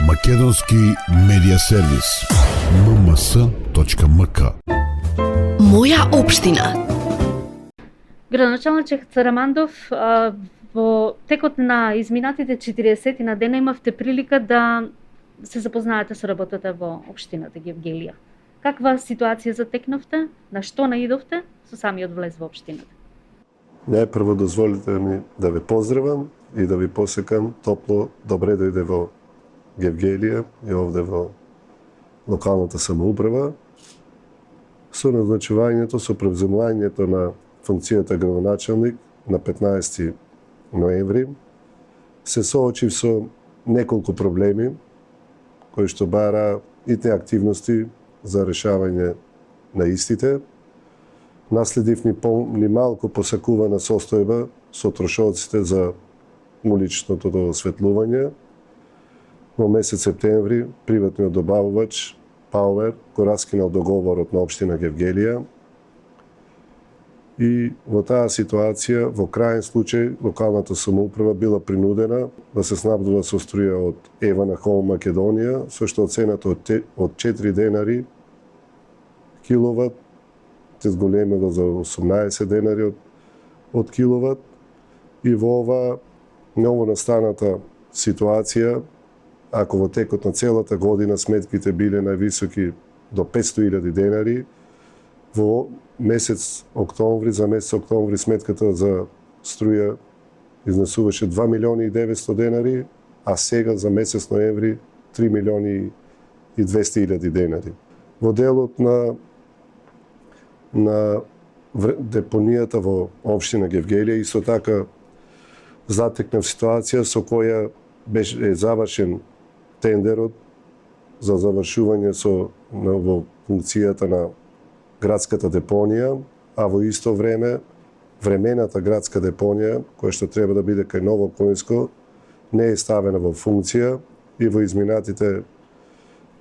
Македонски медиа сервис. mms.mk. Моја општина. Градоначалничек Царамандов, во текот на изминатите 40 на дена имавте прилика да се запознаете со работата во општината Гевгелија. Каква ситуација затекнавте? На што наидовте со самиот влез во општината? Најпрво дозволите ми да ве поздравам и да ви посекам топло добре дојде во Гевгелија и овде во локалната самоуправа. Со назначувањето, со превземувањето на функцијата градоначалник на 15 ноември се соочив со неколку проблеми кои што бара и те активности за решавање на истите. Наследив ни малку посакувана состојба со трошоците за уличното осветлување. Во месец септември приватниот добавувач Пауер го раскинал договорот на општина Гевгелија и во таа ситуација, во крајен случај, локалната самоуправа била принудена да се снабдува со струја од Евана Холм Македонија, со што цената од 4 денари киловат се зголемила за 18 денари од киловат, и во ова новонастаната ситуација, ако во текот на целата година сметките биле највисоки до 500.000 денари, во месец октомври, за месец октомври сметката за струја изнесуваше 2.900.000 денари, а сега за месец ноември 3.200.000 денари. Во делот на депонијата во општина Гевгелија исто така затекнав ситуација со која беше завршен тендерот за завршување во функцијата на градската депонија, а во исто време времената градска депонија, која што треба да биде кај Ново Коњско, не е ставена во функција и во изминатите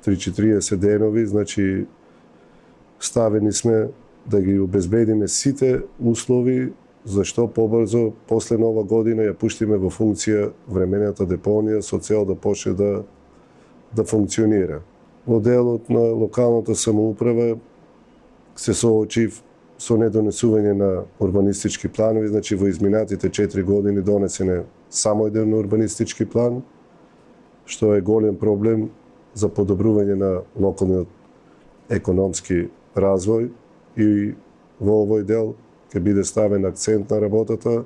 3-40 денови, значи ставени сме да ги обезбедиме сите услови за што побрзо после Нова година ја пуштиме во функција времената депонија со цел да почне да функционира. Во делот на локалната самоуправа се соочив со недонесување на урбанистички планови, значи во изминатите 4 години донесен е само еден урбанистички план, што е голем проблем за подобрување на локалниот економски развој, и во овој дел ќе биде ставен акцент на работата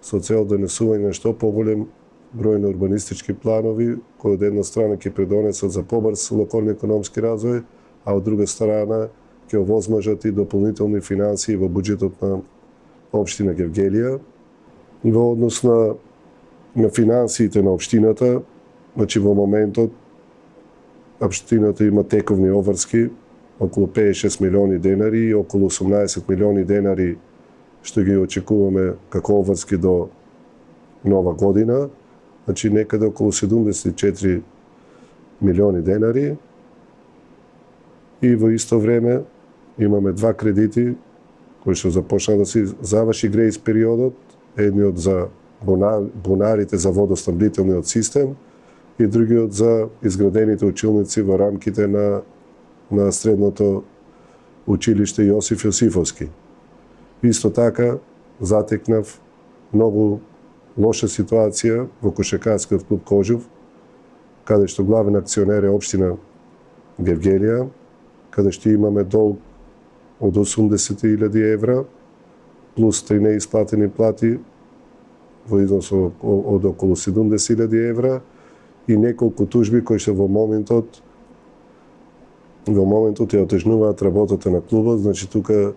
со цел донесување на што поголем број на урбанистички планови, кои од една страна ќе придонесат за побрз локални економски развој, а од друга страна ќе овозможат и дополнителни финансии во буџетот на општина Гевгелија. Во однос на финансиите на општината, значи во моментот општината има тековни обврски околу 56 милиони денари и околу 18 милиони денари што ги очекуваме како обврски до Нова година, значи некаде околу 74 милиони денари. И во исто време имаме два кредити кои што започна да се заврши грејс периодот, едниот за бунарите за водоснабдителниот систем и другиот за изградените училници во рамките на средното училиште Јосиф Јосифовски. Исто така затекнав многу лоша ситуација во кошаркарскиот клуб Кожув, каде што главен акционер е општина Гевгелија, каде што имаме долг од 80.000 евра, плюс 3 неисплатени плати во износ од околу 70.000 евра и неколку тужби кои што во моментот ја отежнуваат работата на клубот, значи тука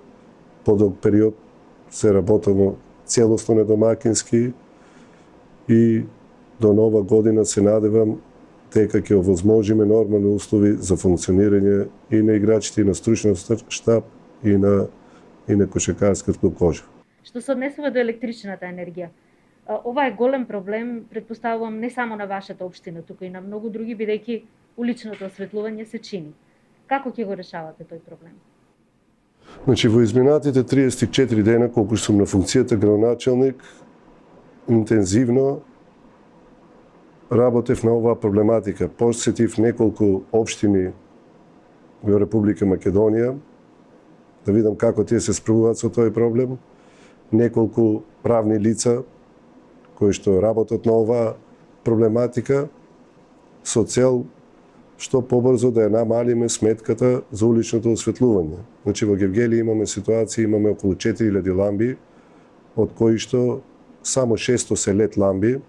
подолг период се работено целосно недомакински и до Нова година се надевам дека ќе овозможиме нормални услови за функционирање и на играчите, и на стручниот штаб, и на кошаркарскиот клуб Кожув. Што се однесува до електричната енергија, ова е голем проблем, претпоставувам, не само на вашата општина, туку и на многу други, бидејќи уличното осветлување се чини. Како ќе го решавате тој проблем? Значи, во изминатите 34 дена, колку сум на функцијата градоначалник, интензивно работев на оваа проблематика. Посетив неколку општини во Република Македонија, да видам како тие се справуваат со тој проблем. Неколку правни лица кои што работат на оваа проблематика со цел што побрзо да ја намалиме сметката за уличното осветлување. Значи во Гевгелија имаме ситуација, имаме околу 4000 ламби, од кои што само 600 се лед ламби,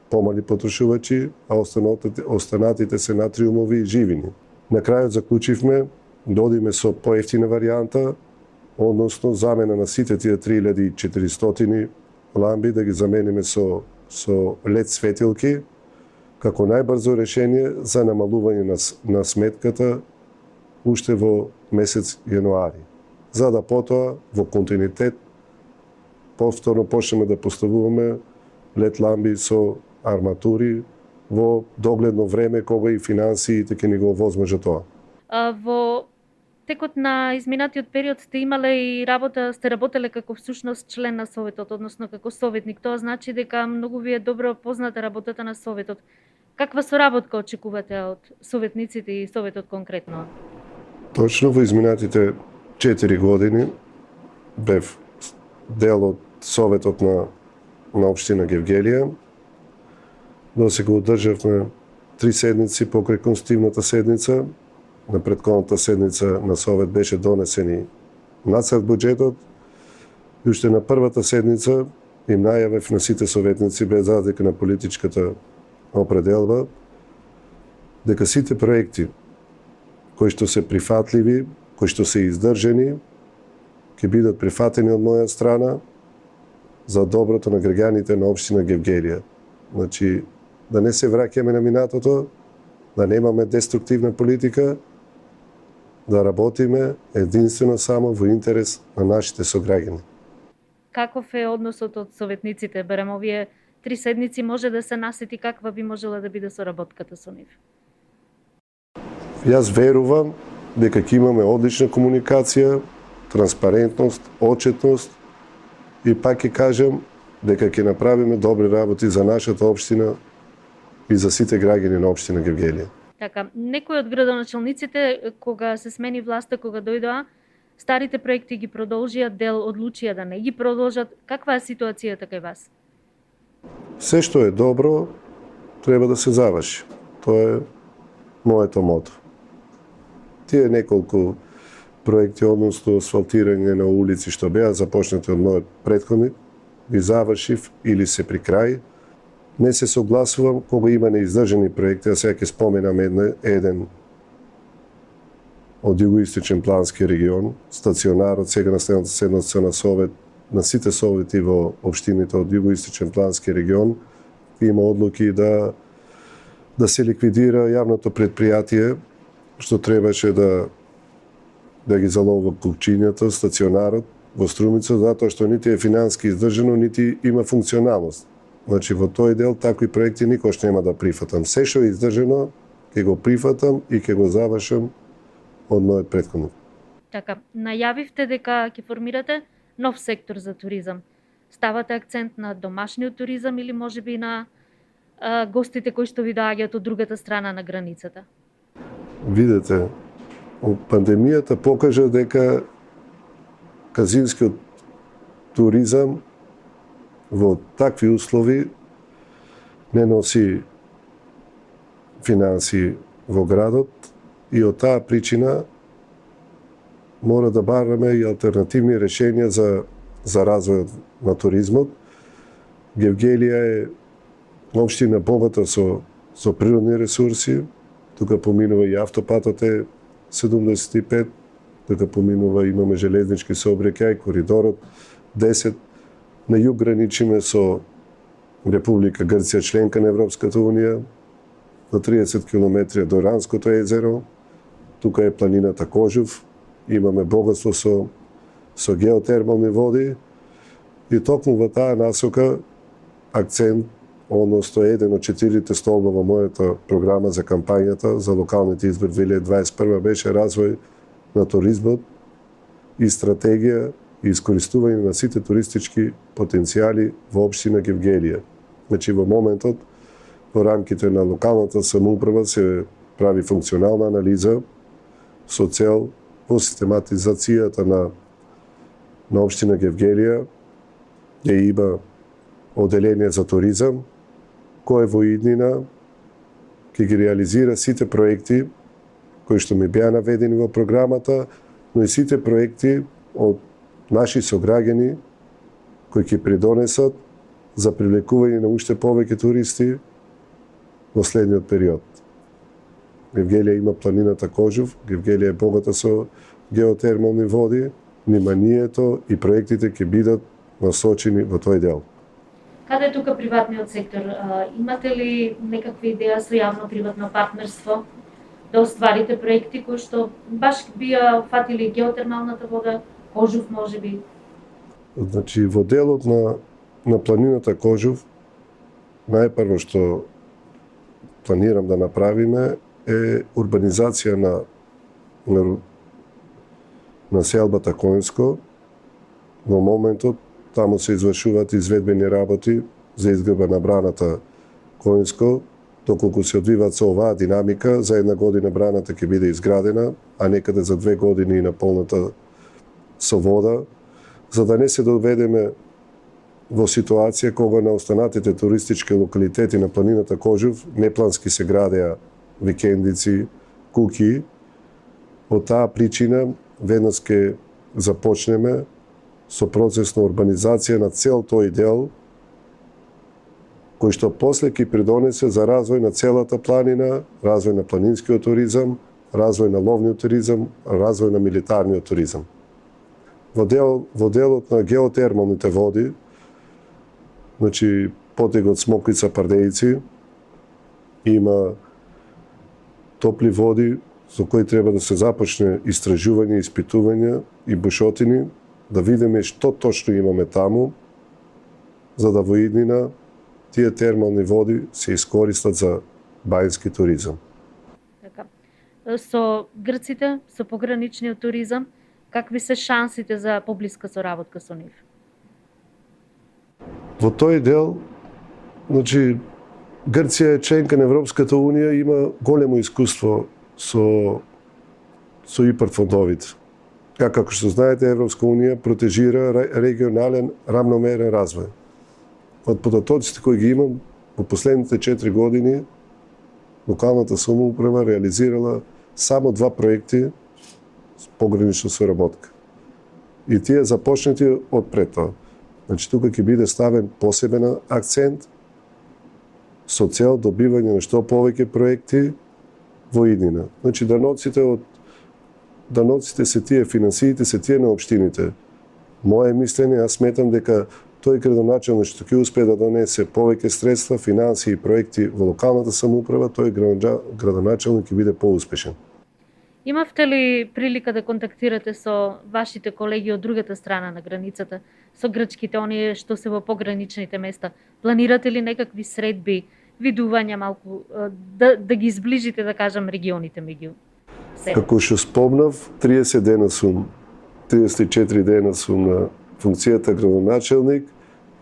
помали потрошувачи, а останатите се натриумови и живини. На крајот заклучивме да одиме со поевтина варијанта, односно замена на сите тие 3400 ламби да ги замениме со лед светилки, како најбрзо решение за намалување на сметката уште во месец јануари. За да потоа во континуитет повторно почнеме да поставуваме лед ламби со арматури во догледно време кога и финансиите ќе ни го овозможат тоа. Во текот на изминатиот период сте работеле како всушност член на Советот, односно како советник. Тоа значи дека многу ви е добро позната работата на Советот. Каква соработка очекувате од советниците и Советот конкретно? Точно во изминатите 4 години бев дел од Советот на општина Гевгелија. Досега одржавме 3 седници покрај конститутивната седница. На претходната седница на Совет беше донесен и нацрт буџетот. И уште на првата седница им најавев на сите советници, без разлика на политичката определба, дека сите проекти кои што се прифатливи, кои што се издржени, ќе бидат прифатени од моја страна за доброто на граѓаните на општина Гевгелија. Значи, да не се враќаме на минатото, да немаме деструктивна политика, да работиме единствено само во интерес на нашите сограѓани. Каков е односот од советниците? Барем овие 3 седници може да се насети каква би можела да биде соработката со нив? Јас верувам дека ќе имаме одлична комуникација, транспарентност, отчетност и пак ќе кажам дека ќе направиме добри работи за нашата општина и за сите граѓани на општина Гевгелија. Така, некои од градоначалниците, кога се смени власта, кога дојдоа, старите проекти ги продолжија, дел одлучија да не ги продолжат. Каква е ситуацијата кај вас? Се што е добро, треба да се заврши. Тоа е моето мото. Тие неколку проекти, односно асфалтирање на улици што беа започнати од мојот претходник, ги завршив или се при крај. Не се согласувам кога има неиздржани проекти, а сега ќе споменам еден од југоисточен плански регион, стационарот, сега на следната седница на Совет, на сите совети во општините од југоисточен плански регион, има одлуки да се ликвидира јавното предпријатие, што требаше да ги заловува купчињата, стационарот во Струмица, затоа што нити е финански издржано, нити има функционалност. Значи, во тој дел такви проекти никош нема да прифатам. Се што е издржано, ќе го прифатам и ќе го завршам од мојот претходник. Така, најавивте дека ќе формирате нов сектор за туризам. Ставате акцент на домашниот туризам или можеби на гостите кои што ви доаѓаат од другата страна на границата? Видете, пандемијата покажа дека казинскиот туризам во такви услови не носи финанси во градот и од таа причина мора да бараме и алтернативни решенија за развојот на туризмот. Гевгелија е општина богата со природни ресурси. Тука поминува и автопатот е 75, тука поминува, имаме железнички сообраќај, коридорот 10. На југ граничиме со Република Грција, членка на Европската Унија, на 30 км до Ранското езеро. Тука е планината Кожув, имаме богатство со геотермални води и токму во таа насока акцент, односно еден од 4 столба во мојата програма за кампањата за локалните избори 2021 беше развој на туризмот и стратегија и искористување на сите туристички потенцијали во општина Гевгелија. Значи, во моментот, во рамките на локалната самоуправа се прави функционална анализа со цел во систематизацијата на општина Гевгелија ја има оделение за туризам, кој во иднина ќе ги реализира сите проекти кои што ми беа наведени во програмата, но и сите проекти од наши сограѓани кои ќе придонесат за привлекување на уште повеќе туристи во следниот период. Гевгелија има планината Кожув, Гевгелија е богата со геотермални води, вниманието и проектите ќе бидат насочени во тој дел. Каде е тука приватниот сектор? Имате ли некаква идеја со јавно-приватно партнерство да остварите проекти кои што баш бија фатили геотермалната вода, Кожув можеби? Значи, во делот на планината Кожув, најпрво што планирам да направиме е урбанизација на селбата Коњско. Во моментот таму се извршуваат изведбени работи за изградба на браната Коњско. Доколку се одвиваат со оваа динамика, за една година браната ќе биде изградена, а некаде за 2 години и наполната со вода, за да не се доведеме во ситуација кога на останатите туристички локалитети на планината Кожув неплански се градеа викендици, куки. Од таа причина веднаш ќе започнеме со процес на урбанизација на цел тој дел, кој што после ќе придонесе за развој на целата планина, развој на планинскиот туризам, развој на ловниот туризам, развој на милитарниот туризам. Во делот на геотермалните води, значи потегот Смоквица Пардејци, има топли води со кои треба да се започне истражување, испитување и бушотини, да видиме што точно имаме таму, за да во иднина тие термални води се искористат за бајински туризам. Така. Со грците, со пограничниот туризам, какви се шансите за поблиска соработка со нив? Во тој дел, значи, Грција е членка на Европската Унија и има големо искуство со ИПАРД фондовите. Како што знаете, Европска Унија протежира регионален рамномерен развој. Од податоците кои ги имам, во последните 4 години локалната самоуправа реализирала само 2 проекти с погранична соработка. И тие започнати од пред тоа. Значи, тука ќе биде ставен посебен акцент со цел добивање на што повеќе проекти во иднина. Значи, даноците се тие, финансиите се тие на општините. Моje мислење, јас сметам дека тој градоначелник што ќе успее да донесе повеќе средства, финансии и проекти во локалната самоуправа, тој градоначелник ќе биде поуспешен. Имавте ли прилика да контактирате со вашите колеги од другата страна на границата, со грчките, оние што се во пограничните места? Планирате ли некакви средби, видувања малку, да ги изближите, да кажам, регионите меѓу себе? Како што спомнав, 34 дена сум на функцијата градоначелник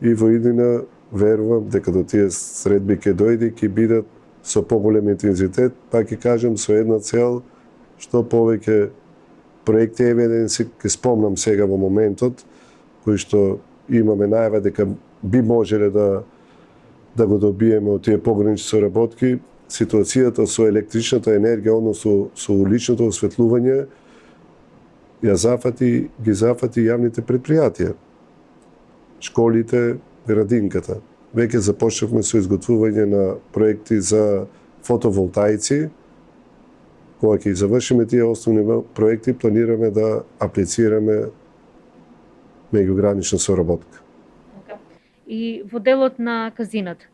и во иднина верувам дека до тие средби ќе дојде и ќе бидат со поголем интензитет, па ќе кажам со една цел, што повеќе проекти евиденци, ќе спомнам сега во моментот, кои што имаме најава дека би можеле да го добиеме од тие погранични соработки, ситуацијата со електричната енергија, односно со уличното осветлување, ги зафати јавните предпријатија, школите, градинката. Веќе започнавме со изготвување на проекти за фотоволтаици. Кога ќе завршиме тие основни проекти, планираме да аплицираме меѓугранична соработка. И во делот на казината,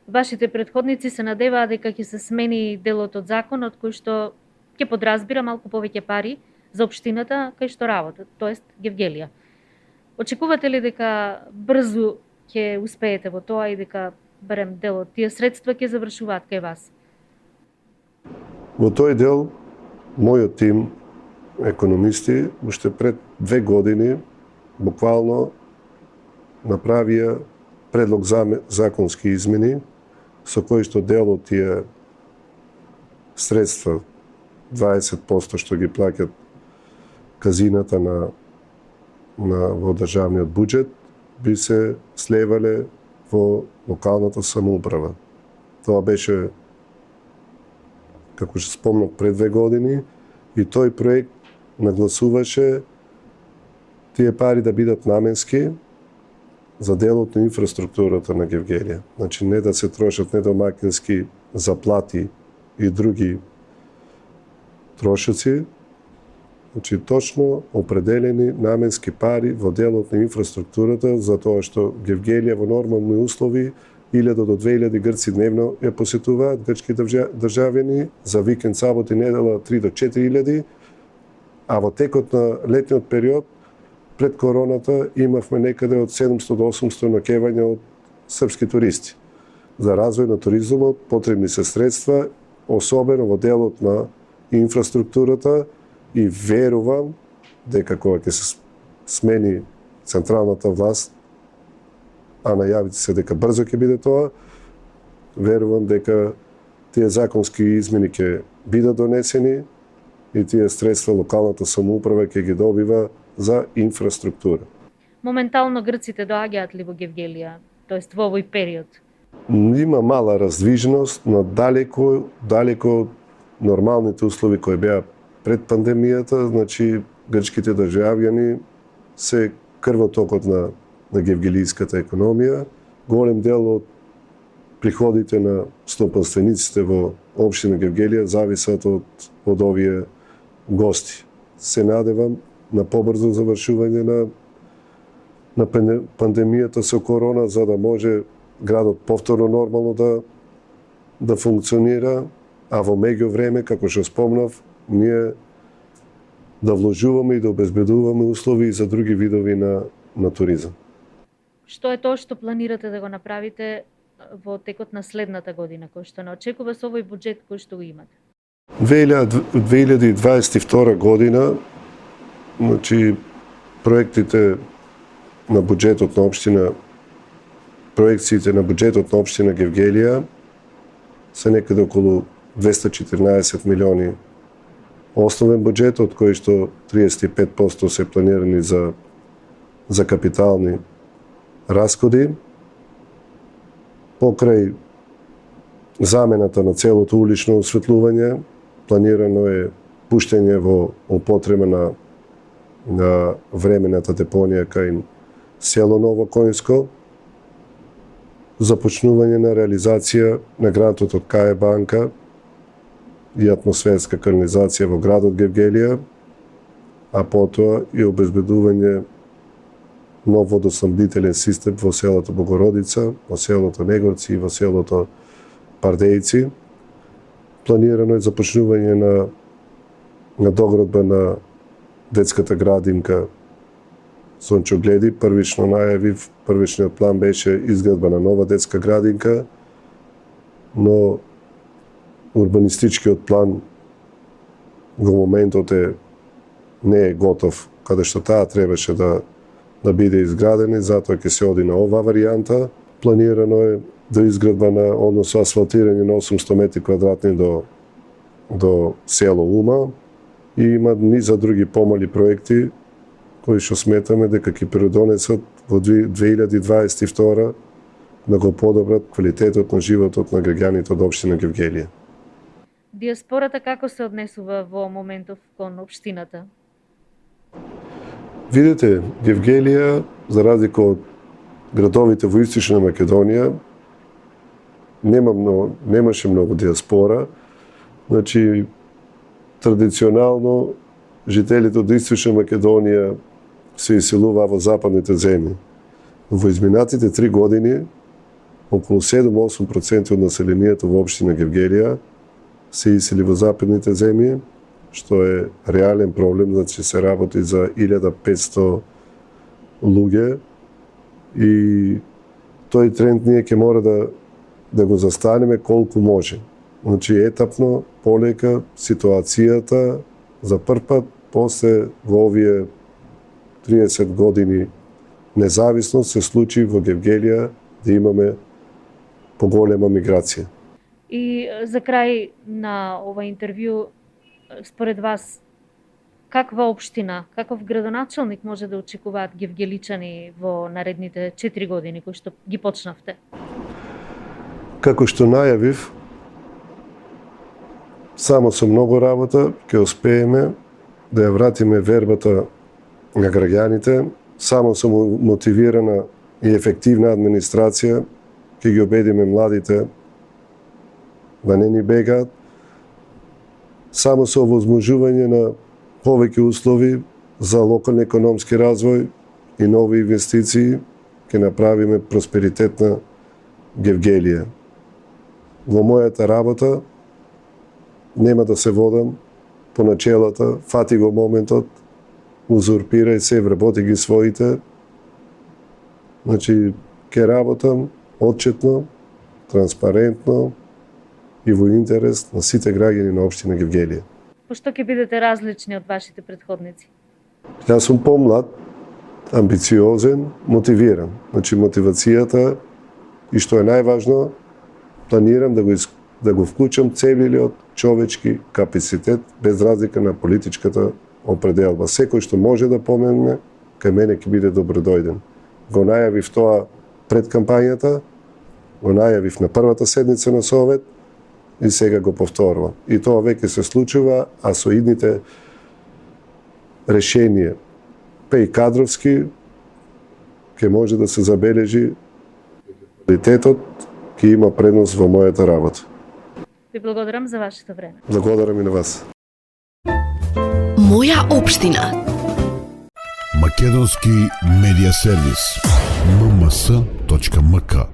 вашите претходници се надеваа дека ќе се смени делот од законот кој што ќе подразбира малку повеќе пари за општината кај што работат, тоест Гевгелија. Очекувате ли дека брзо ќе успеете во тоа и дека барем дел од тие средства ќе завршуваат кај вас? Во тој дел, мојот тим економисти уште пред 2 години буквално направија предлог за законски измени со кои што дел од тие средства, 20% што ги плаќат казината во државниот буџет, би се слевале во локалната самоуправа. Тоа беше, како што спомнав, пред 2 години и тој проект нагласуваше тие пари да бидат наменски за делот на инфраструктурата на Гевгелија. Значи не да се трошат недомакински заплати и други трошоци, значи точно определени наменски пари во делот на инфраструктурата, за тоа што Гевгелија во нормални услови 1000 до 2000 грци дневно ја посетуваат, грчки државјани, за викенд, сабот и недела 3 до 4000, а во текот на летниот период пред короната имавме некаде од 700 до 800 ноќевања од српски туристи. За развој на туризмот потребни се средства, особено во делот на инфраструктурата, и верувам дека кога ќе се смени централната власт, а најавите се дека брзо ќе биде тоа, верувам дека тие законски измени ќе бидат донесени и тие средства локалната самоуправа ќе ги добива за инфраструктура. Моментално грците доаѓаат ли во Гевгелија, тоест во овој период? Има мала раздвижност, но далеко од нормалните услови кои беа пред пандемијата. Значи грчките државјани се крвотокот на гевгелијската економија. Голем дел од приходите на стопанствениците во општина Гевгелија зависат од овие гости. Се надевам на побрзо завршување на пандемијата со корона, за да може градот повторно нормално да функционира, а во меѓувреме, како што спомнав, ние да вложуваме и да обезбедуваме услови и за други видови на туризам. Што е тоа што планирате да го направите во текот на следната година, кој што не очекува со овој буџет кој што го имате? 2022 година, значи проектите на буџетот на општина, проекциите на буџетот на општина Гевгелија се некаде околу 214 милиони основен буџет, од кои што 35% се планирани за капитални расходи. Покрај замената на целото улично осветлување, планирано е пуштање во употреба на времената депонија кај село Ново Коњско, започнување на реализација на грантот од КАЕ банка и атмосферска канализација во градот Гевгелија, а потоа и обезбедување нов водоснабдителен систем во селото Богородица, во селото Негорци и во селото Пардејци. Планирано е започнување на доградба на детската градинка Сончо Гледи. Првично најавив, првичниот план беше изградба на нова детска градинка, но урбанистичкиот план во моментот не е готов, каде што таа требаше да биде изградена, затоа ќе се оди на оваа варијанта. Планирано е до изградба односно асфалтирање на 800 метри квадратни до село Ума, и има низа други помали проекти кои што сметаме дека ќе придонесат во 2022 да го подобрат квалитетот на животот на граѓаните од општина Гевгелија. Диаспората како се однесува во моментов кон општината? Видете, Гевгелија, за разлика од градовите во Источна Македонија, немаше многу диаспора. Значи, традиционално, жителите од Источна Македонија се иселуваа во западните земји. Во изминатите 3 години, околу 7-8% од населението во општина Гевгелија се iseli во западните земји, што е реален проблем, значи се работи за 1500 луѓе, и тој тренд ние ќе мора да го застанеме колку може. Значи етапно, полека, ситуацијата за прв пат после во овие 30 години независност се случи во Гевгелија да имаме поголема миграција. И за крај на ова интервју, според вас, каква општина, каков градоначалник може да очекуваат гевгеличани во наредните 4 години кои што ги почнавте? Како што најавив, само со многу работа ќе успееме да ја вратиме вербата на граѓаните, само со мотивирана и ефективна администрација ќе ги убедиме младите да не ни бегаат, само со овозможување на повеќе услови за локален економски развој и нови инвестиции ќе направиме просперитетна Гевгелија. Во мојата работа нема да се водам по начелата, фати го моментот, узурпирај се, вработи ги своите. Значи, ќе работам отчетно, транспарентно и во интерес на сите граѓани на општина Гевгелија. По што ќе бидете различни од вашите претходници? Јас сум помлад, амбициозен, мотивиран. Значи, мотивацијата и што е најважно, планирам да го вклучам целиот човечки капацитет без разлика на политичката определба. Секој што може да помогне, кај мене ќе биде добродојден. Го најавив тоа пред кампањата, го најавив на првата седница на Совет и сега го повторувам. И тоа веќе се случува, а со идните решенија, па и кадровски, ќе може да се забележи квалитетот ќе има предност во мојата работа. Ви благодарам за вашето време. Благодарам и на вас. Моја општина. Македонски медиа сервис. mms.mk